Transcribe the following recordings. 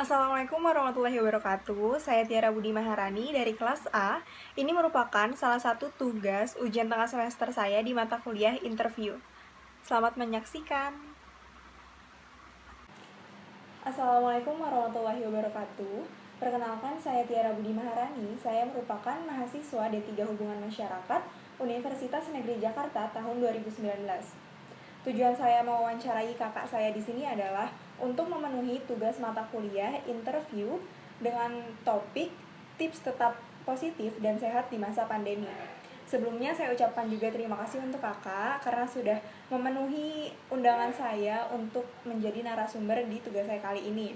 Assalamualaikum warahmatullahi wabarakatuh. Saya Tiara Budi Maharani dari kelas A. Ini merupakan salah satu tugas ujian tengah semester saya di mata kuliah interview. Selamat menyaksikan. Assalamualaikum warahmatullahi wabarakatuh. Perkenalkan, saya Tiara Budi Maharani. Saya merupakan mahasiswa D3 Hubungan Masyarakat Universitas Negeri Jakarta tahun 2019. Tujuan saya mewawancarai kakak saya di sini adalah untuk memenuhi tugas mata kuliah interview dengan topik tips tetap positif dan sehat di masa pandemi. Sebelumnya saya ucapkan juga terima kasih untuk kakak karena sudah memenuhi undangan saya untuk menjadi narasumber di tugas saya kali ini.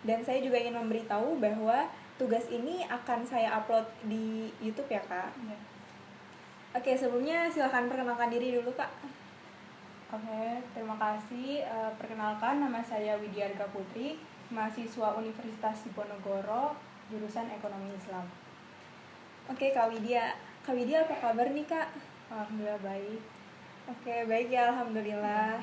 Dan saya juga ingin memberitahu bahwa tugas ini akan saya upload di YouTube ya kak. Ya. Oke, sebelumnya silakan perkenalkan diri dulu kak. Oke, terima kasih. Perkenalkan, nama saya Widyarga Putri, mahasiswa Universitas Diponegoro, jurusan Ekonomi Islam. Oke, Kak Widya apa kabar nih kak? Alhamdulillah baik. Oke, baik ya, alhamdulillah.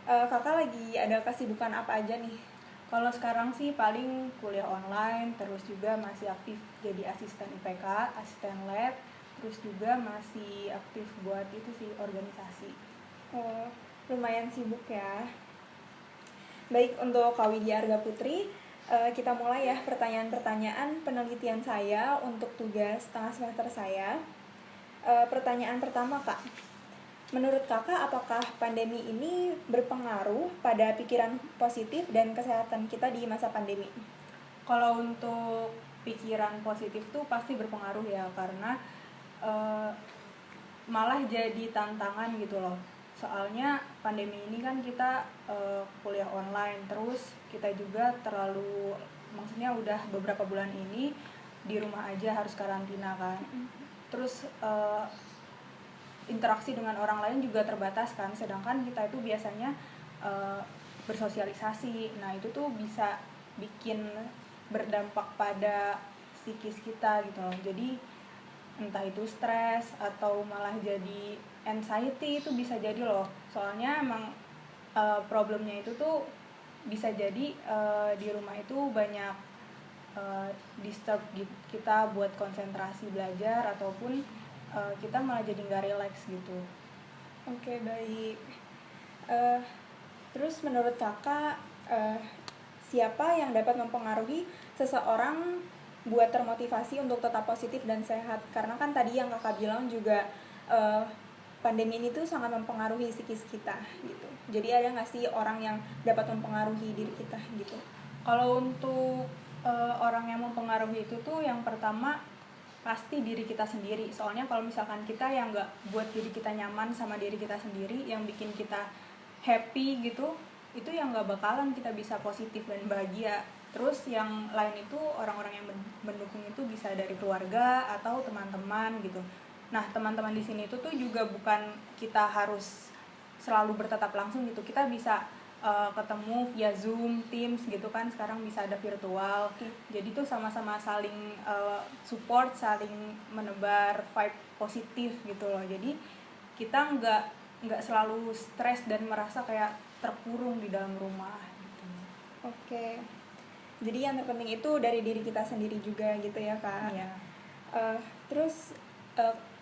Kakak lagi ada kesibukan apa aja nih? Kalau sekarang sih paling kuliah online, terus juga masih aktif jadi asisten IPK, asisten lab, terus juga masih aktif buat itu sih organisasi. Oh, lumayan sibuk ya. Baik, untuk Kak Widya Arga Putri, kita mulai ya pertanyaan-pertanyaan penelitian saya untuk tugas tengah semester saya. Pertanyaan pertama kak, menurut kakak apakah pandemi ini berpengaruh pada pikiran positif dan kesehatan kita di masa pandemi? Kalau untuk pikiran positif tuh pasti berpengaruh ya, karena malah jadi tantangan gitu loh. Soalnya pandemi ini kan kita kuliah online, terus kita juga maksudnya udah beberapa bulan ini di rumah aja harus karantina kan. Terus interaksi dengan orang lain juga terbatas kan, sedangkan kita itu biasanya bersosialisasi. Nah itu tuh bisa bikin berdampak pada psikis kita gitu loh. Jadi entah itu stres atau malah jadi anxiety, itu bisa jadi loh. Soalnya emang problemnya itu tuh bisa jadi di rumah itu banyak disturb kita buat konsentrasi belajar, ataupun kita malah jadi nggak relax gitu. Oke, baik. Terus menurut kakak, siapa yang dapat mempengaruhi seseorang buat termotivasi untuk tetap positif dan sehat? Karena kan tadi yang kakak bilang juga pandemi ini tuh sangat mempengaruhi psikis kita gitu. Jadi ada nggak sih orang yang dapat mempengaruhi diri kita gitu? Kalau untuk orang yang mempengaruhi itu tuh yang pertama pasti diri kita sendiri. Soalnya kalau misalkan kita yang nggak buat diri kita nyaman sama diri kita sendiri, yang bikin kita happy gitu, itu yang nggak bakalan kita bisa positif dan bahagia. Terus yang lain itu orang-orang yang mendukung itu bisa dari keluarga atau teman-teman gitu. Nah teman-teman di sini itu tuh juga bukan kita harus selalu bertatap langsung gitu. Kita bisa ketemu via Zoom, Teams gitu kan, sekarang bisa ada virtual. Jadi tuh sama-sama saling support, saling menebar vibe positif gitu loh. Jadi kita nggak selalu stres dan merasa kayak terkurung di dalam rumah gitu. Oke. Jadi yang terpenting itu dari diri kita sendiri juga gitu ya kak. Iya. Terus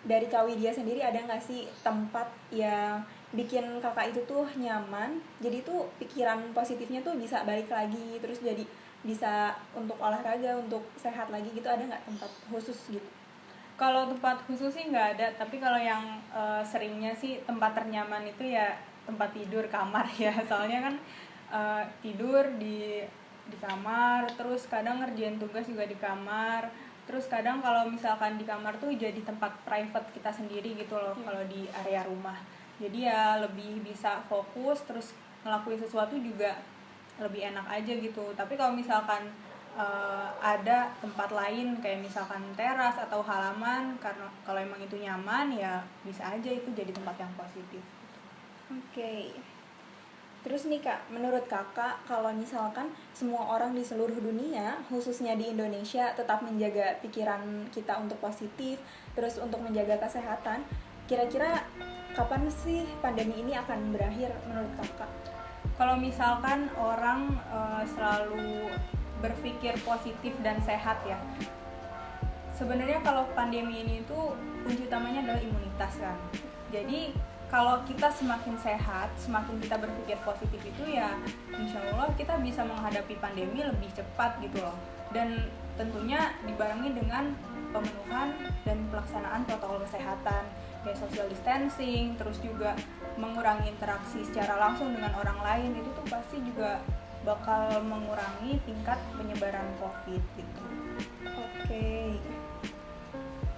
dari Kak Widya sendiri ada nggak sih tempat yang bikin kakak itu tuh nyaman, jadi tuh pikiran positifnya tuh bisa balik lagi, terus jadi bisa untuk olahraga, untuk sehat lagi gitu? Ada nggak tempat khusus gitu? Kalau tempat khusus sih nggak ada, tapi kalau yang seringnya sih tempat ternyaman itu ya tempat tidur, kamar ya. Soalnya kan tidur di kamar, terus kadang ngerjain tugas juga di kamar. Terus kadang kalau misalkan di kamar tuh jadi tempat private kita sendiri gitu loh, kalau di area rumah. Jadi ya lebih bisa fokus, terus ngelakuin sesuatu juga lebih enak aja gitu. Tapi kalau misalkan ada tempat lain kayak misalkan teras atau halaman, karena kalau emang itu nyaman ya bisa aja itu jadi tempat yang positif. Oke. Terus nih kak, menurut kakak kalau misalkan semua orang di seluruh dunia, khususnya di Indonesia, tetap menjaga pikiran kita untuk positif, terus untuk menjaga kesehatan, kira-kira kapan sih pandemi ini akan berakhir menurut kakak? Kalau misalkan orang selalu berpikir positif dan sehat ya. Sebenarnya kalau pandemi ini tuh kunci utamanya adalah imunitas kan. Jadi kalau kita semakin sehat, semakin kita berpikir positif itu ya insya Allah kita bisa menghadapi pandemi lebih cepat gitu loh. Dan tentunya dibarengi dengan pemenuhan dan pelaksanaan protokol kesehatan kayak social distancing, terus juga mengurangi interaksi secara langsung dengan orang lain, itu tuh pasti juga bakal mengurangi tingkat penyebaran COVID gitu. Oke.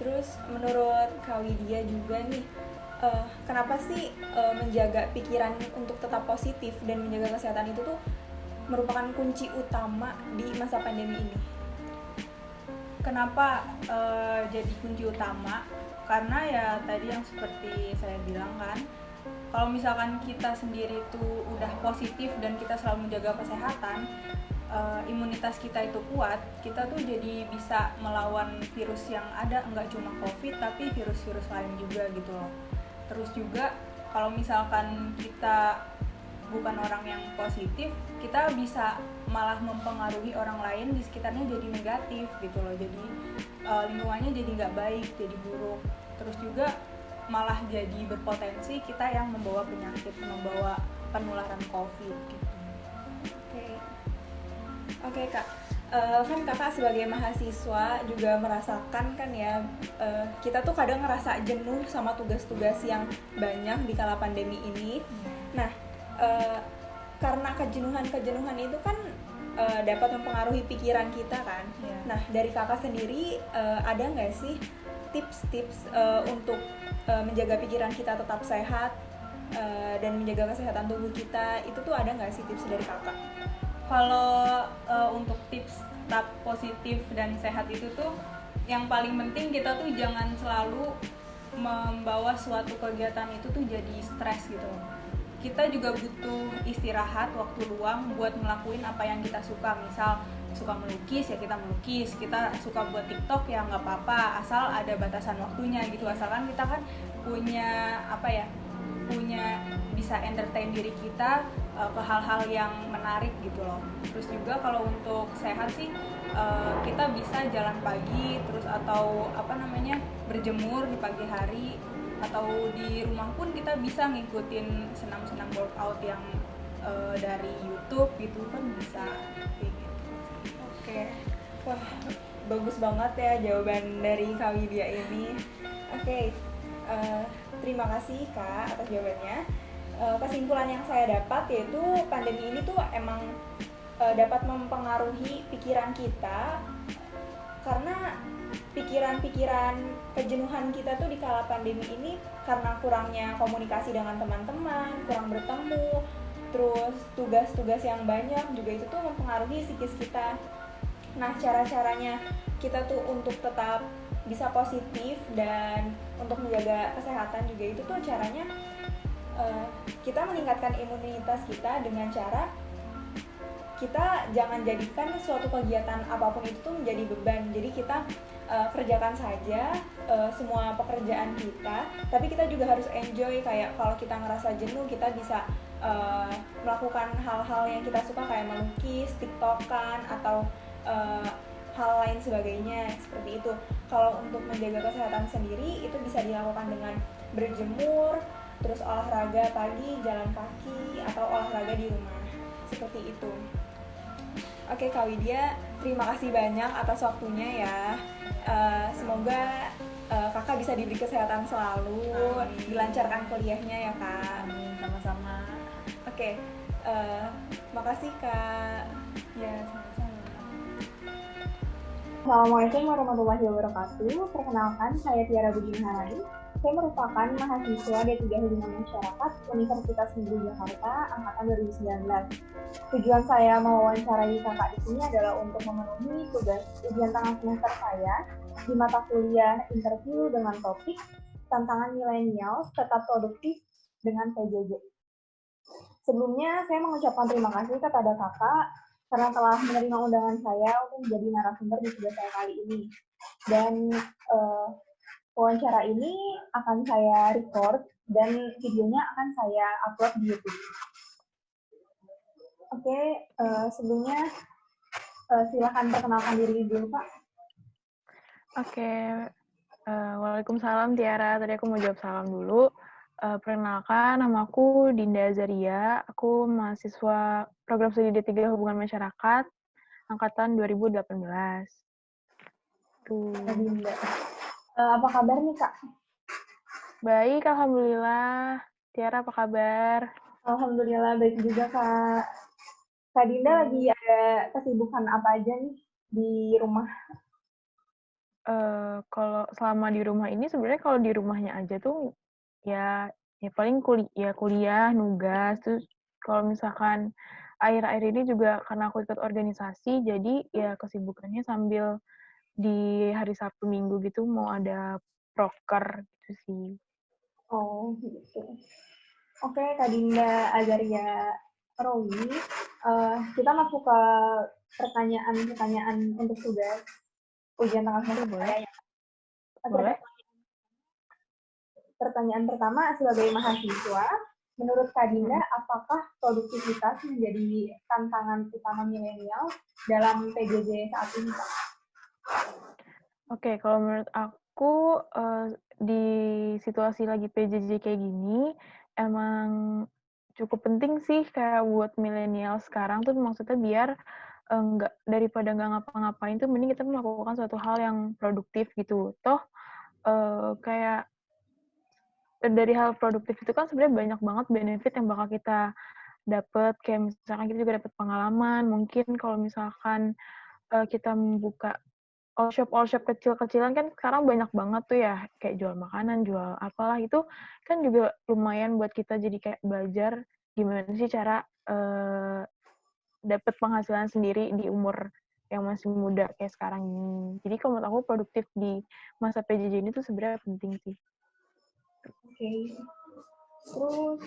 Terus menurut Kak Widya juga nih, kenapa sih menjaga pikiran untuk tetap positif dan menjaga kesehatan itu tuh merupakan kunci utama di masa pandemi ini? Kenapa jadi kunci utama? Karena ya tadi yang seperti saya bilang kan, kalau misalkan kita sendiri itu udah positif dan kita selalu menjaga kesehatan, imunitas kita itu kuat, kita tuh jadi bisa melawan virus yang ada, nggak cuma COVID tapi virus-virus lain juga gitu loh. Terus juga kalau misalkan kita bukan orang yang positif, kita bisa malah mempengaruhi orang lain di sekitarnya jadi negatif gitu loh. Jadi lingkungannya jadi nggak baik, jadi buruk. Terus juga malah jadi berpotensi kita yang membawa penyakit, membawa penularan COVID gitu. Oke Kak, kan Kakak sebagai mahasiswa juga merasakan kan ya, kita tuh kadang ngerasa jenuh sama tugas-tugas yang banyak di kala pandemi ini. Nah, karena kejenuhan itu kan dapat mempengaruhi pikiran kita kan. Nah, dari Kakak sendiri ada nggak sih tips-tips untuk menjaga pikiran kita tetap sehat dan menjaga kesehatan tubuh kita, itu tuh ada nggak sih tips dari Kakak? Kalau untuk tips tetap positif dan sehat itu tuh yang paling penting kita tuh jangan selalu membawa suatu kegiatan itu tuh jadi stres gitu. Kita juga butuh istirahat, waktu luang buat ngelakuin apa yang kita suka. Misal suka melukis ya kita melukis, kita suka buat TikTok ya nggak apa-apa, asal ada batasan waktunya gitu. Asalkan kita kan punya punya bisa entertain diri kita ke hal-hal yang menarik gitu loh. Terus juga kalau untuk sehat sih kita bisa jalan pagi terus atau berjemur di pagi hari, atau di rumah pun kita bisa ngikutin senam-senam workout yang dari YouTube gitu kan bisa kayak gitu. Oke. Wah, bagus banget ya jawaban dari Kak Widya ini. Oke. Terima kasih Kak atas jawabannya. Kesimpulan yang saya dapat yaitu pandemi ini tuh emang dapat mempengaruhi pikiran kita, karena pikiran-pikiran kejenuhan kita tuh di kala pandemi ini karena kurangnya komunikasi dengan teman-teman, kurang bertemu, terus tugas-tugas yang banyak juga itu tuh mempengaruhi psikis kita. Nah, cara-caranya kita tuh untuk tetap bisa positif dan untuk menjaga kesehatan juga itu tuh caranya kita meningkatkan imunitas kita dengan cara kita jangan jadikan suatu kegiatan apapun itu tuh menjadi beban. Jadi kita kerjakan saja semua pekerjaan kita, tapi kita juga harus enjoy. Kayak kalau kita ngerasa jenuh, kita bisa melakukan hal-hal yang kita suka kayak melukis, tiktokan, atau hal lain sebagainya seperti itu. Kalau untuk menjaga kesehatan sendiri itu bisa dilakukan dengan berjemur, terus olahraga pagi, jalan kaki, atau olahraga di rumah seperti itu. Oke Kak Widya, terima kasih banyak atas waktunya ya. Semoga kakak bisa diberi kesehatan selalu. Amin. Dilancarkan kuliahnya ya Kak. Amin, sama-sama. Oke, makasih Kak. Ya, sama-sama. Assalamualaikum warahmatullahi wabarakatuh. Perkenalkan, saya Tiara Budi Maharani. Saya merupakan mahasiswa D3 Hubungan Masyarakat Universitas Negeri Jakarta angkatan 2019. Tujuan saya mewawancarai kakak di sini adalah untuk memenuhi tugas ujian tengah semester saya di mata kuliah interview dengan topik tantangan milenial tetap produktif dengan PJJ. Sebelumnya, saya mengucapkan terima kasih kepada kakak karena telah menerima undangan saya untuk menjadi narasumber di tugas saya kali ini. Dan wawancara ini akan saya record dan videonya akan saya upload di YouTube. Oke, sebelumnya Silakan perkenalkan diri dulu, Pak. Oke, Waalaikumsalam Tiara. Tadi aku mau jawab salam dulu. Perkenalkan, nama aku Dinda Azaria. Aku mahasiswa program studi D3 Hubungan Masyarakat, angkatan 2018. Tuh. Dinda. Apa kabar nih, Kak? Baik, Alhamdulillah. Tiara, apa kabar? Alhamdulillah baik juga, Kak. Kak Dinda lagi ada kesibukan apa aja nih di rumah? Kalau selama di rumah ini sebenarnya kalau di rumahnya aja tuh ya paling kuliah, nugas. Terus kalau misalkan akhir-akhir ini juga karena aku ikut organisasi, jadi ya kesibukannya sambil di hari Sabtu Minggu gitu mau ada proker gitu sih. Oh, gitu. Oke, Kak Dinda Azaria Rowi, kita masuk ke pertanyaan-pertanyaan untuk tugas ujian tengah semester. Boleh? Ya. Boleh? Pertanyaan pertama, sebagai mahasiswa, menurut Kak Dinda, apakah produktivitas menjadi tantangan utama milenial dalam PJJ saat ini, Kak? Oke, kalau menurut aku di situasi lagi PJJ kayak gini, emang cukup penting sih kayak buat milenial sekarang tuh maksudnya biar daripada nggak ngapa-ngapain tuh mending kita melakukan suatu hal yang produktif gitu. Toh kayak dari hal produktif itu kan sebenarnya banyak banget benefit yang bakal kita dapet, kayak misalkan kita juga dapat pengalaman, mungkin kalau misalkan kita membuka all shop kecil-kecilan kan sekarang banyak banget tuh ya, kayak jual makanan, jual apalah, itu kan juga lumayan buat kita jadi kayak belajar gimana sih cara dapat penghasilan sendiri di umur yang masih muda kayak sekarang ini. Jadi kalau menurut aku produktif di masa PJJ ini tuh sebenarnya penting sih. Oke. Terus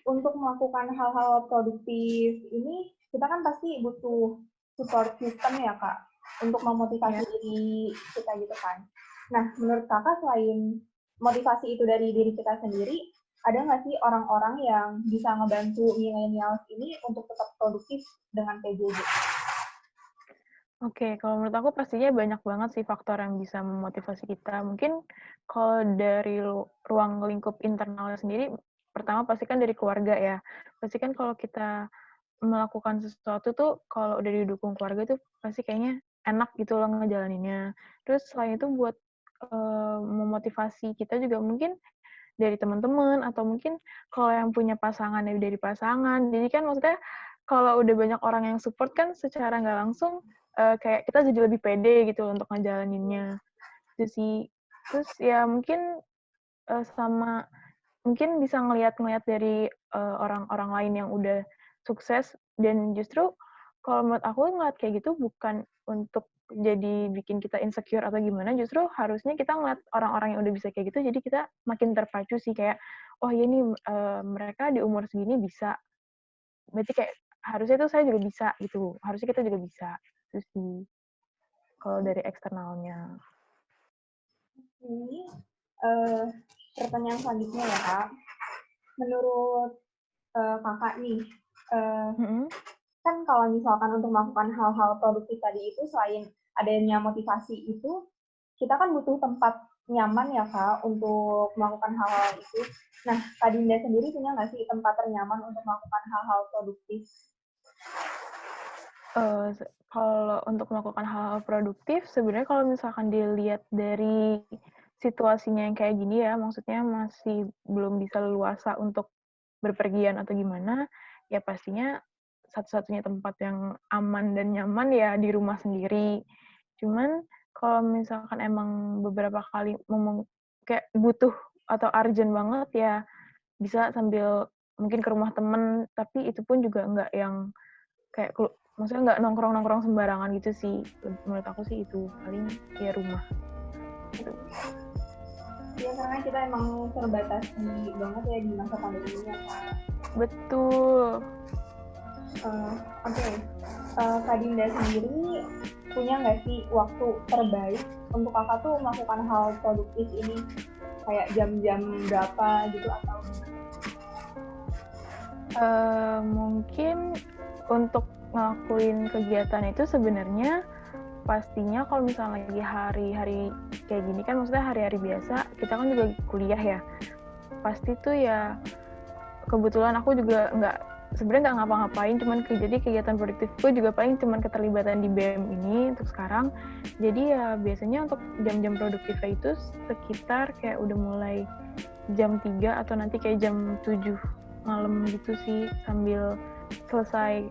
untuk melakukan hal-hal produktif ini kita kan pasti butuh support system ya, Kak, untuk memotivasi diri kita gitu kan. Nah, menurut Kakak selain motivasi itu dari diri kita sendiri, ada nggak sih orang-orang yang bisa ngebantu milenials ini untuk tetap produktif dengan PJJ? Oke, kalau menurut aku pastinya banyak banget sih faktor yang bisa memotivasi kita. Mungkin kalau dari ruang lingkup internalnya sendiri, pertama pasti kan dari keluarga ya. Pasti kan kalau kita melakukan sesuatu tuh, kalau udah didukung keluarga tuh pasti kayaknya enak gitu loh ngejalaninnya. Terus selain itu buat memotivasi kita juga mungkin dari teman-teman, atau mungkin kalau yang punya pasangan ya dari pasangan. Jadi kan maksudnya kalau udah banyak orang yang support kan secara nggak langsung kayak kita jadi lebih pede gitu untuk ngejalaninnya. Itu sih. Terus ya mungkin sama mungkin bisa ngelihat dari orang-orang lain yang udah sukses, dan justru kalau menurut aku ngeliat kayak gitu bukan untuk jadi bikin kita insecure atau gimana, justru harusnya kita ngeliat orang-orang yang udah bisa kayak gitu, jadi kita makin terpacu sih kayak, oh ya nih mereka di umur segini bisa, berarti kayak harusnya tuh saya juga bisa gitu, harusnya kita juga bisa. Itu sih kalau dari eksternalnya. Ini pertanyaan selanjutnya ya, Kak. Menurut Kakak nih, kan kalau misalkan untuk melakukan hal-hal produktif tadi itu, selain adanya motivasi itu, kita kan butuh tempat nyaman ya, Kak, untuk melakukan hal-hal itu. Nah, Kak Dinda sendiri punya nggak sih tempat ternyaman untuk melakukan hal-hal produktif? Kalau untuk melakukan hal-hal produktif, sebenarnya kalau misalkan dilihat dari situasinya yang kayak gini ya, maksudnya masih belum bisa leluasa untuk berpergian atau gimana, ya pastinya satu-satunya tempat yang aman dan nyaman ya di rumah sendiri. Cuman kalau misalkan emang beberapa kali kayak butuh atau urgent banget ya bisa sambil mungkin ke rumah temen, tapi itu pun juga nggak yang kayak maksudnya nggak nongkrong-nongkrong sembarangan gitu sih. Menurut aku sih itu paling ya rumah gitu. Ya karena kita emang terbatasi banget ya di masa pandemi ini ya, Kak. Betul. Oke. Kak Dinda sendiri punya nggak sih waktu terbaik untuk Kakak tuh melakukan hal produktif ini, kayak jam-jam berapa gitu atau Mungkin untuk ngelakuin kegiatan itu sebenarnya pastinya kalau misalnya lagi hari-hari kayak gini kan, maksudnya hari-hari biasa, kita kan juga kuliah ya. Pasti tuh ya, kebetulan aku juga sebenarnya nggak ngapa-ngapain, jadi kegiatan produktifku juga paling cuman keterlibatan di BEM ini untuk sekarang. Jadi ya biasanya untuk jam-jam produktifnya itu sekitar kayak udah mulai jam 3 atau nanti kayak jam 7 malam gitu sih, sambil selesai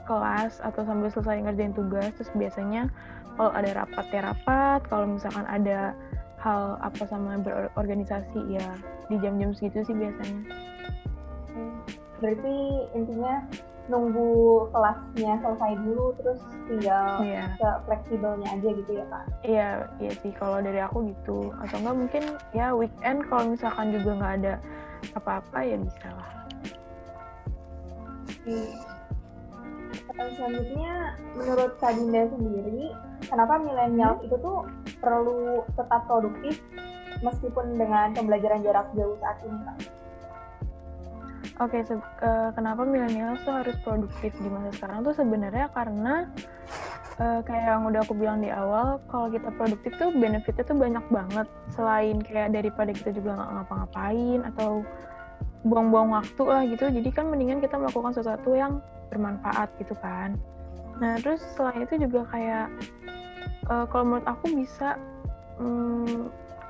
kelas atau sambil selesai ngerjain tugas. Terus biasanya kalau ada rapat ya rapat, kalau misalkan ada hal apa sama berorganisasi ya di jam-jam segitu sih biasanya. Berarti intinya nunggu kelasnya selesai dulu terus tinggal fleksibelnya aja gitu ya Kak? Iya sih kalau dari aku gitu. Atau enggak mungkin ya weekend kalau misalkan juga nggak ada apa-apa ya bisa lah. Selanjutnya, menurut Kak Dinda sendiri, kenapa milenial itu tuh perlu tetap produktif meskipun dengan pembelajaran jarak jauh saat ini, Kak? Oke, kenapa milenial tuh harus produktif di masa sekarang tuh sebenarnya karena kayak yang udah aku bilang di awal, kalau kita produktif tuh benefitnya tuh banyak banget. Selain kayak daripada kita juga nggak ngapa-ngapain atau buang-buang waktu lah gitu, jadi kan mendingan kita melakukan sesuatu yang bermanfaat gitu kan. Nah terus selain itu juga kayak kalau menurut aku bisa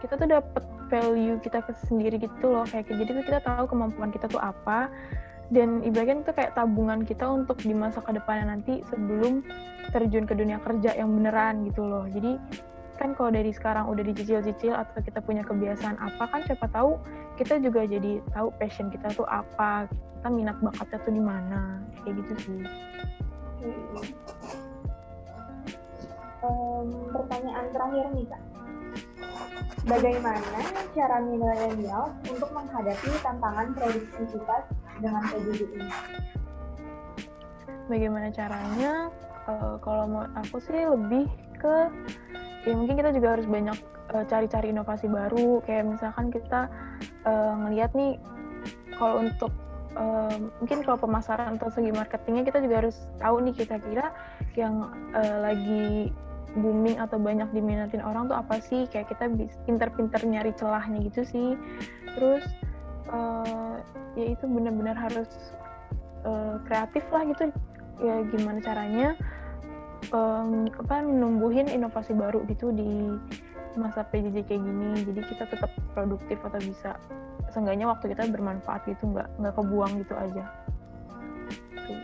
kita tuh dapet value kita sendiri gitu loh, kayak jadi tuh kita tahu kemampuan kita tuh apa, dan ibaratnya itu kayak tabungan kita untuk di masa kedepannya nanti sebelum terjun ke dunia kerja yang beneran gitu loh. Jadi kan kalau dari sekarang udah dicicil-cicil atau kita punya kebiasaan apa, kan siapa tahu kita juga jadi tahu passion kita tuh apa, kita minat bakatnya tuh di mana, kayak gitu sih. Pertanyaan terakhir nih Kak, bagaimana cara milenial untuk menghadapi tantangan produktivitas dengan PJJ ini? Bagaimana caranya? Kalau menurut aku sih lebih ke ya mungkin kita juga harus banyak cari-cari inovasi baru, kayak misalkan kita ngelihat nih kalau untuk mungkin kalau pemasaran atau segi marketingnya kita juga harus tahu nih kira-kira yang lagi booming atau banyak diminatin orang tuh apa sih, kayak kita pinter-pinter nyari celahnya gitu sih. Terus ya itu benar-benar harus kreatif lah gitu ya, gimana caranya menumbuhin inovasi baru gitu di masa PJJ kayak gini, jadi kita tetap produktif atau bisa seenggaknya waktu kita bermanfaat gitu, nggak kebuang gitu aja. Oke.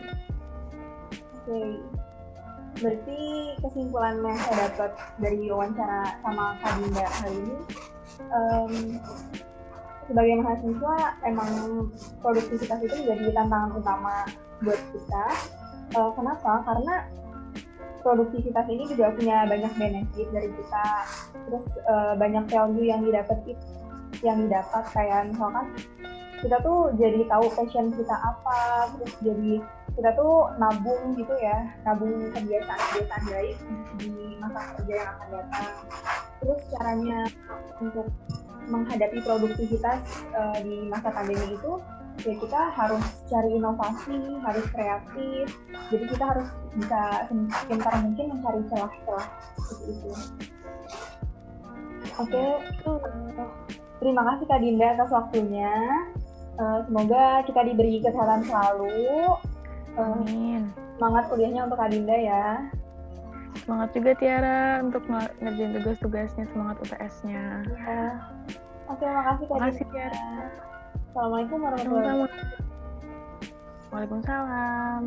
Berarti kesimpulan yang saya dapat dari wawancara sama Kak Dinda kali ini, sebagai mahasiswa emang produktivitas itu menjadi tantangan utama buat kita. Kenapa? Karena produktivitas ini juga punya banyak benefit dari kita, terus banyak value yang didapat kayak misalkan kita tuh jadi tahu passion kita apa, terus jadi kita tuh nabung gitu ya, nabung kebiasaan baik di masa kerja yang akan datang. Terus caranya untuk menghadapi produktivitas di masa pandemi itu ya kita harus cari inovasi, harus kreatif, jadi kita harus bisa sepintar mungkin mencari celah-celah seperti itu. Oke, terima kasih Kak Dinda atas waktunya. Semoga kita diberi kesehatan selalu. Amin. Semangat kuliahnya untuk Kak Dinda ya. Semangat juga Tiara untuk ngerjain tugas-tugasnya, semangat UTS-nya. Ya. Oke, makasih Kak Dinda. Tiara. Assalamualaikum warahmatullahi wabarakatuh. Waalaikumsalam.